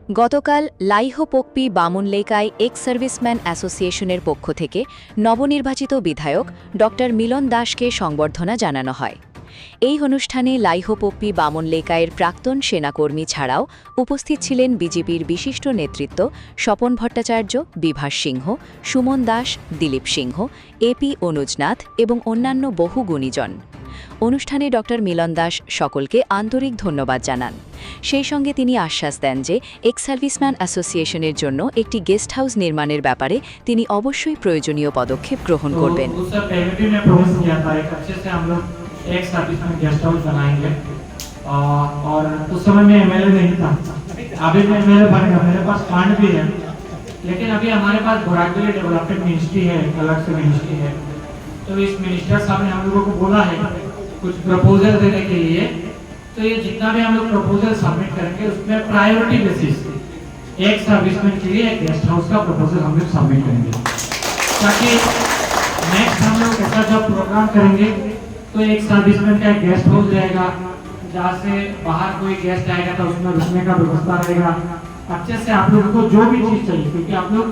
গতকাল লাইহোপোকপি বামুনলেকায় ex serviceman অ্যাসোসিয়েশনের পক্ষ থেকে নবনির্বাচিত বিধায়ক ড মিলন দাসকে সংবর্ধনা জানানো হয়। এই অনুষ্ঠানে লাইহোপোকপি বামুনলেকায়ের প্রাক্তন সেনাকর্মী ছাড়াও উপস্থিত ছিলেন বিজেপির বিশিষ্ট নেতৃত্ব স্বপন ভট্টাচার্য, বিভাস সিংহ, সুমন দাস, দিলীপ সিংহ, এপি অনুজনাথ এবং অন্যান্য বহু গুণীজন। অনুষ্ঠানে ড মিলন দাস সকলকে আন্তরিক ধন্যবাদ জানান। সেই সঙ্গে তিনি আশ্বাস দেন যে এক্স সার্ভিসম্যান অ্যাসোসিয়েশনের জন্য একটি গেস্ট হাউস নির্মাণের ব্যাপারে তিনি অবশ্যই প্রয়োজনীয় পদক্ষেপ গ্রহণ করবেন। एक सर्विसमैन गेस्ट हाउस बनाएंगे और उस समय में एमएलए नहीं था, अभी मैं एमएलए बनेगा, मेरे पास फंड भी है, लेकिन अभी हमारे पास घोड़ागली डेवलपमेंट मिनिस्ट्री है, अलग से मिनिस्ट्री है। तो इस मिनिस्टर साहब ने हम लोगों को बोला है कुछ प्रपोजल देने के लिए, तो ये जितना भी हम लोग प्रपोजल सबमिट करेंगे उसमें प्रायोरिटी बेसिस एक सर्विसमैन के लिए एक गेस्ट हाउस का प्रपोजल हम लोग सबमिट करेंगे, ताकि नेक्स्ट हम लोग ऐसा जब प्रोग्राम करेंगे तो एक सर्विसमैन का एक गेस्ट हाउस रहेगा, जहाँ से बाहर कोई गेस्ट आएगा तो उसमें रुकने का व्यवस्था रहेगा। अच्छे से आप लोगों को जो भी चीज़ चाहिए, क्योंकि आप लोग